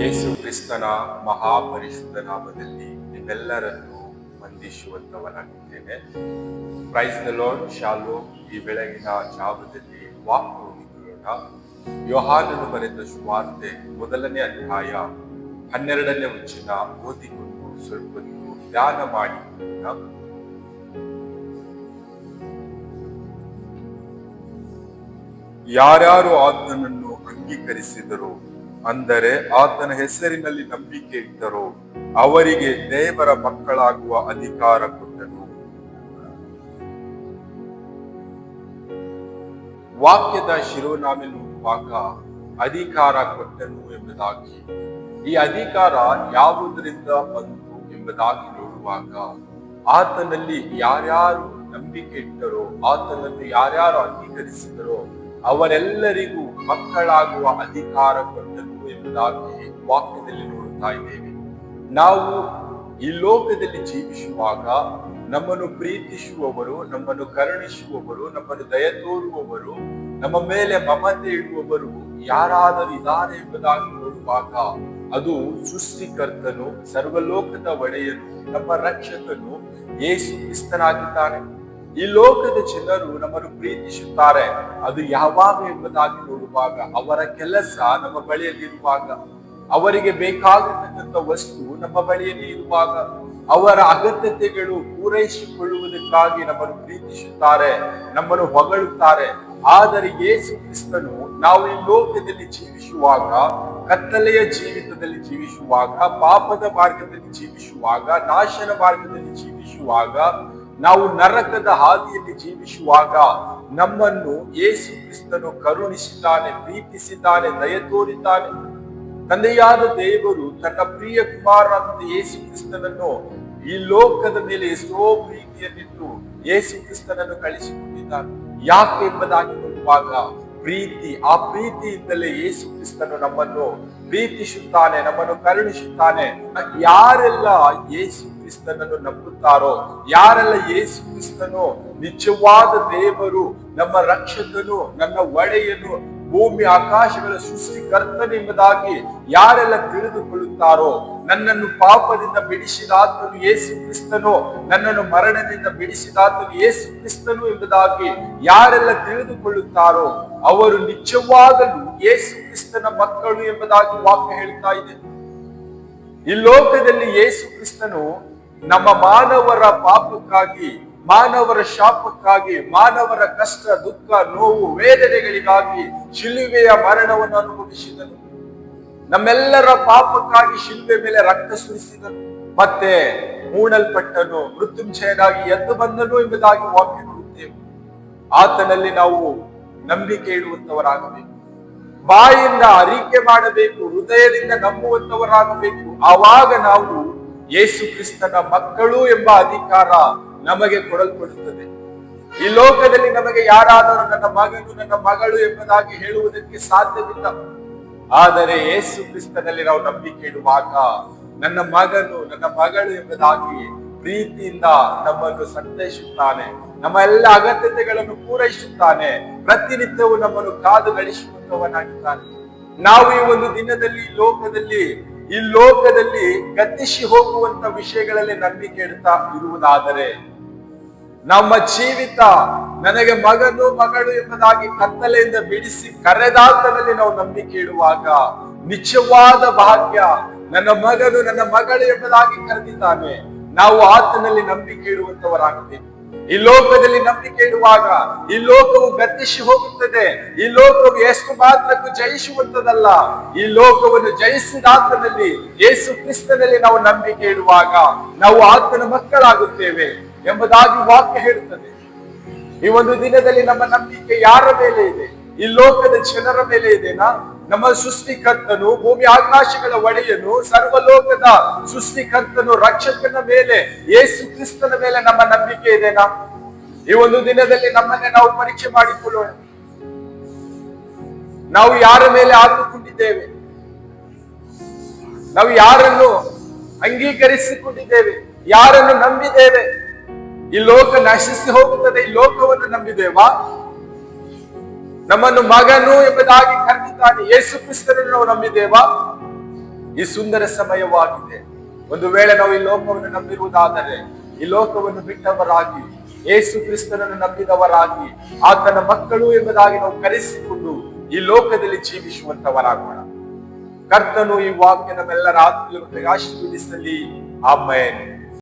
ಯೇಸು ಕ್ರಿಸ್ತನ ಮಹಾಪರಿಶುದ್ಧ ನಾಮದಲ್ಲಿ ನಿಮ್ಮೆಲ್ಲರನ್ನು ವಂದಿಸುವಂತವನಾಗಿದ್ದೇನೆ. Praise the Lord. ಶಾಲೋಮ್. ಈ ಬೆಳಗಿನ ಜಾವದಲ್ಲಿ ವಾಕ್ಯವನ್ನು ಕೇಳೋಣ. ಯೋಹಾನನು ಬರೆದ ಸುವಾರ್ತೆ 1ನೇ ಅಧ್ಯಾಯ 12ನೇ ವಚನ ಓದಿಕೊಂಡು ಸ್ವಲ್ಪ ಧ್ಯಾನ ಮಾಡಿ. ಯಾರ್ಯಾರು ಆತನನ್ನು ಅಂಗೀಕರಿಸಿದರೋ, ಅಂದರೆ ಆತನ ಹೆಸರಿನಲ್ಲಿ ನಂಬಿಕೆ ಇಟ್ಟರೋ, ಅವರಿಗೆ ದೇವರ ಮಕ್ಕಳಾಗುವ ಅಧಿಕಾರ ಕೊಟ್ಟನು. ವಾಕ್ಯದ ಶಿರೋನಾಮೆ ನೋಡುವಾಗ ಅಧಿಕಾರ ಕೊಟ್ಟನು ಎಂಬುದಾಗಿ, ಈ ಅಧಿಕಾರ ಯಾವುದರಿಂದ ಬಂತು ಎಂಬುದಾಗಿ ನೋಡುವಾಗ, ಆತನಲ್ಲಿ ಯಾರ್ಯಾರು ನಂಬಿಕೆ ಇಟ್ಟರೋ, ಆತನನ್ನು ಯಾರ್ಯಾರು ಅಂಗೀಕರಿಸಿದರೋ ಅವರೆಲ್ಲರಿಗೂ ಮಕ್ಕಳಾಗುವ ಅಧಿಕಾರ ಕೊಟ್ಟನು ಎಂಬುದಾಗಿ ವಾಕ್ಯದಲ್ಲಿ ನೋಡುತ್ತಾ ಇದ್ದೇವೆ. ನಾವು ಈ ಲೋಕದಲ್ಲಿ ಜೀವಿಸುವಾಗ ನಮ್ಮನ್ನು ಪ್ರೀತಿಸುವವರು, ನಮ್ಮನ್ನು ಕರುಣಿಸುವವರು, ನಮ್ಮನ್ನು ದಯ ತೋರುವವರು, ನಮ್ಮ ಮೇಲೆ ಮಮತೆ ಇಡುವವರು ಯಾರಾದರೂ ಇದ್ದಾರೆ ಎಂಬುದಾಗಿ ನೋಡುವಾಗ, ಅದು ಸೃಷ್ಟಿಕರ್ತನು, ಸರ್ವಲೋಕದ ಒಡೆಯನು, ನಮ್ಮ ರಕ್ಷಕನು ಯೇಸು ಕ್ರಿಸ್ತನಾಗಿದ್ದಾನೆ. ಈ ಲೋಕದ ಜನರು ನಮ್ಮನ್ನು ಪ್ರೀತಿಸುತ್ತಾರೆ, ಅದು ಯಾವಾಗ ಎಂಬುದಾಗಿ ನೋಡುವಾಗ, ಅವರ ಕೆಲಸ ನಮ್ಮ ಬಳಿಯಲ್ಲಿರುವಾಗ, ಅವರಿಗೆ ಬೇಕಾಗಿರ್ತಕ್ಕಂಥ ವಸ್ತು ನಮ್ಮ ಬಳಿಯಲ್ಲಿ ಇರುವಾಗ, ಅವರ ಅಗತ್ಯತೆಗಳು ಪೂರೈಸಿಕೊಳ್ಳುವುದಕ್ಕಾಗಿ ನಮ್ಮನ್ನು ಪ್ರೀತಿಸುತ್ತಾರೆ, ನಮ್ಮನ್ನು ಹೊಗಳುತ್ತಾರೆ. ಆದರೆ ಯೇಸು ಕ್ರಿಸ್ತನು ನಾವು ಈ ಲೋಕದಲ್ಲಿ ಜೀವಿಸುವಾಗ, ಕತ್ತಲೆಯ ಜೀವಿತದಲ್ಲಿ ಜೀವಿಸುವಾಗ, ಪಾಪದ ಮಾರ್ಗದಲ್ಲಿ ಜೀವಿಸುವಾಗ, ನಾಶನ ಮಾರ್ಗದಲ್ಲಿ ಜೀವಿಸುವಾಗ, ನಾವು ನರಕದ ಹಾದಿಯಲ್ಲಿ ಜೀವಿಸುವಾಗ ನಮ್ಮನ್ನು ಯೇಸು ಕ್ರಿಸ್ತನು ಕರುಣಿಸಿದ್ದಾನೆ, ಪ್ರೀತಿಸಿದ್ದಾನೆ, ದಯ ತೋರಿದ್ದಾನೆ. ತಂದೆಯಾದ ದೇವರು ತನ್ನ ಪ್ರಿಯ ಕುಮಾರನಾದ ಯೇಸು ಕ್ರಿಸ್ತನನ್ನು ಈ ಲೋಕದ ಮೇಲೆ ಎಷ್ಟೋ ಪ್ರೀತಿಯನ್ನಿಟ್ಟು ಯೇಸು ಕ್ರಿಸ್ತನನ್ನು ಕಳಿಸಿಕೊಂಡಿದ್ದಾನೆ. ಯಾಕೆ ಎಂಬುದಾಗಿ ನೋಡುವಾಗ, ಪ್ರೀತಿ. ಆ ಪ್ರೀತಿಯಿಂದಲೇ ಯೇಸು ಕ್ರಿಸ್ತನು ನಮ್ಮನ್ನು ಪ್ರೀತಿಸುತ್ತಾನೆ, ನಮ್ಮನ್ನು ಕರುಣಿಸುತ್ತಾನೆ. ಯಾರೆಲ್ಲ ಯೇಸು ಕ್ರಿಸ್ತನನ್ನು ನಂಬುತ್ತಾರೋ, ಯಾರೆಲ್ಲ ಯೇಸು ಕ್ರಿಸ್ತನು ನಿಜವಾದ ದೇವರು, ನಮ್ಮ ರಕ್ಷಕನು, ನನ್ನ ಒಡೆಯನು, ಭೂಮಿ ಆಕಾಶಗಳ ಸೃಷ್ಟಿಕರ್ತನೆಂಬುದಾಗಿ ಯಾರೆಲ್ಲ ತಿಳಿದುಕೊಳ್ಳುತ್ತಾರೋ, ನನ್ನನ್ನು ಪಾಪದಿಂದ ಬಿಡಿಸಿದಾತನು ಯೇಸು ಕ್ರಿಸ್ತನು, ನನ್ನನ್ನು ಮರಣದಿಂದ ಬಿಡಿಸಿದಾತನು ಯೇಸು ಕ್ರಿಸ್ತನು ಎಂಬುದಾಗಿ ಯಾರೆಲ್ಲ ತಿಳಿದುಕೊಳ್ಳುತ್ತಾರೋ ಅವರು ನಿಜವಾಗಲೂ ಯೇಸು ಕ್ರಿಸ್ತನ ಮಕ್ಕಳು ಎಂಬುದಾಗಿ ವಾಕ್ಯ ಹೇಳ್ತಾ ಇದೆ. ಈ ಲೋಕದಲ್ಲಿ ಯೇಸು ಕ್ರಿಸ್ತನು ನಮ್ಮ ಮಾನವರ ಪಾಪಕ್ಕಾಗಿ, ಮಾನವರ ಶಾಪಕ್ಕಾಗಿ, ಮಾನವರ ಕಷ್ಟ, ದುಃಖ, ನೋವು, ವೇದನೆಗಳಿಗಾಗಿ ಶಿಲುಬೆಯ ಮರಣವನ್ನು ಅನುಭವಿಸಿದನು. ನಮ್ಮೆಲ್ಲರ ಪಾಪಕ್ಕಾಗಿ ಶಿಲುಬೆ ಮೇಲೆ ರಕ್ತ ಸುರಿಸಿದನು. ಮತ್ತೆ ಮೂಡಲ್ಪಟ್ಟನು, ಮೃತ್ಯುಂಜಯನಾಗಿ ಎದ್ದು ಬಂದನು ಎಂಬುದಾಗಿ ವಾಕ್ಯ ನೋಡುತ್ತೇವೆ. ಆತನಲ್ಲಿ ನಾವು ನಂಬಿಕೆ ಇಡುವಂತವರಾಗಬೇಕು, ಬಾಯಿಂದ ಅರಿಕೆ ಮಾಡಬೇಕು, ಹೃದಯದಿಂದ ನಂಬುವಂತವರಾಗಬೇಕು. ಆವಾಗ ನಾವು ಯೇಸು ಕ್ರಿಸ್ತನ ಮಕ್ಕಳು ಎಂಬ ಅಧಿಕಾರ ನಮಗೆ ಕೊಡಲ್ಪಡುತ್ತದೆ. ಈ ಲೋಕದಲ್ಲಿ ನಮಗೆ ಯಾರಾದರೂ ನನ್ನ ಮಗನು, ನನ್ನ ಮಗಳು ಎಂಬುದಾಗಿ ಹೇಳುವುದಕ್ಕೆ ಸಾಧ್ಯವಿಲ್ಲ. ಆದರೆ ಯೇಸು ಕ್ರಿಸ್ತನಲ್ಲಿ ನಾವು ನಂಬಿಕೆ ಇಡುವಾಗ ನನ್ನ ಮಗನು, ನನ್ನ ಮಗಳು ಎಂಬುದಾಗಿ ಪ್ರೀತಿಯಿಂದ ನಮ್ಮನ್ನು ಸಂತೈಸುತ್ತಾನೆ, ನಮ್ಮ ಎಲ್ಲ ಅಗತ್ಯತೆಗಳನ್ನು ಪೂರೈಸುತ್ತಾನೆ, ಪ್ರತಿನಿತ್ಯವೂ ನಮ್ಮನ್ನು ಕಾದು ಗಳಿಸುವಂತವನಾಗಿದ್ದಾನೆ. ನಾವು ಈ ಒಂದು ದಿನದಲ್ಲಿ ಈ ಲೋಕದಲ್ಲಿ ಗತಿಸಿ ಹೋಗುವಂತ ವಿಷಯಗಳಲ್ಲಿ ನಂಬಿಕೆ ಇಡ್ತಾ ಇರುವುದಾದರೆ, ನಮ್ಮ ಜೀವಿತ ನನಗೆ ಮಗನು, ಮಗಳು ಎಂಬುದಾಗಿ ಕತ್ತಲೆಯಿಂದ ಬಿಡಿಸಿ ಕರೆದಾತನಲ್ಲಿ ನಾವು ನಂಬಿಕೆ ಇಡುವಾಗ ನಿಜವಾದ ಭಾಗ್ಯ. ನನ್ನ ಮಗನು, ನನ್ನ ಮಗಳು ಎಂಬುದಾಗಿ ಕರೆದಿದ್ದಾನೆ. ನಾವು ಆತನಲ್ಲಿ ನಂಬಿಕೆ ಇಡುವಂತವರಾಗಬೇಕು. ಈ ಲೋಕದಲ್ಲಿ ನಂಬಿಕೆ ಇಡುವಾಗ ಈ ಲೋಕವು ಗತಿಸಿ ಹೋಗುತ್ತದೆ. ಈ ಲೋಕವು ಎಷ್ಟು ಮಾತ್ರಕ್ಕೂ ಜಯಿಸುವಂತದಲ್ಲ. ಈ ಲೋಕವನ್ನು ಜಯಿಸಿದಾತನಲ್ಲಿ, ಯೇಸು ಕ್ರಿಸ್ತನಲ್ಲಿ ನಾವು ನಂಬಿಕೆ ಇಡುವಾಗ ನಾವು ಆತನ ಮಕ್ಕಳಾಗುತ್ತೇವೆ ಎಂಬುದಾಗಿ ವಾಕ್ಯ ಹೇಳುತ್ತದೆ. ಈ ಒಂದು ದಿನದಲ್ಲಿ ನಮ್ಮ ನಂಬಿಕೆ ಯಾರ ಮೇಲೆ ಇದೆ? ಈ ಲೋಕದ ಜನರ ಮೇಲೆ ಇದೆನಾ? ನಮ್ಮ ಸೃಷ್ಟಿಕರ್ತನು, ಭೂಮಿ ಆಕಾಶಗಳ ಒಡೆಯನು, ಸರ್ವಲೋಕದ ಸೃಷ್ಟಿಕರ್ತನು, ರಕ್ಷಕನ ಮೇಲೆ, ಯೇಸು ಕ್ರಿಸ್ತನ ಮೇಲೆ ನಮ್ಮ ನಂಬಿಕೆ ಇದೆನಾ? ಈ ಒಂದು ದಿನದಲ್ಲಿ ನಮ್ಮನ್ನೇ ನಾವು ಪರೀಕ್ಷೆ ಮಾಡಿಕೊಳ್ಳೋಣ. ನಾವು ಯಾರ ಮೇಲೆ ಆತುಕೊಂಡಿದ್ದೇವೆ? ನಾವು ಯಾರನ್ನು ಅಂಗೀಕರಿಸಿಕೊಂಡಿದ್ದೇವೆ? ಯಾರನ್ನು ನಂಬಿದ್ದೇವೆ? ಈ ಲೋಕ ನಶಿಸಿ ಹೋಗುತ್ತದೆ, ಈ ಲೋಕವನ್ನು ನಂಬಿದ್ದೇವಾ? ನಮ್ಮನ್ನು ಮಗನು ಎಂಬುದಾಗಿ ಕರೆದಿದ್ದಾನೆ ಯೇಸು ಕ್ರಿಸ್ತನನ್ನು ನಾವು ನಂಬಿದ್ದೇವಾ? ಈ ಸುಂದರ ಸಮಯವಾಗಿದೆ. ಒಂದು ವೇಳೆ ನಾವು ಈ ಲೋಕವನ್ನು ನಂಬಿರುವುದಾದರೆ, ಈ ಲೋಕವನ್ನು ಬಿಟ್ಟವರಾಗಿ ಯೇಸು ಕ್ರಿಸ್ತನನ್ನು ನಂಬಿದವರಾಗಿ ಆತನ ಮಕ್ಕಳು ಎಂಬುದಾಗಿ ನಾವು ಕರೆಸಿಕೊಂಡು ಈ ಲೋಕದಲ್ಲಿ ಜೀವಿಸುವಂತವರಾಗೋಣ. ಕರ್ತನು ಈ ವಾಕ್ಯ ನಮ್ಮೆಲ್ಲರ ಆತ್ಮೀಯರಿಗೆ ಆಶೀರ್ವದಿಸಲಿ. ಆಮೆನ್.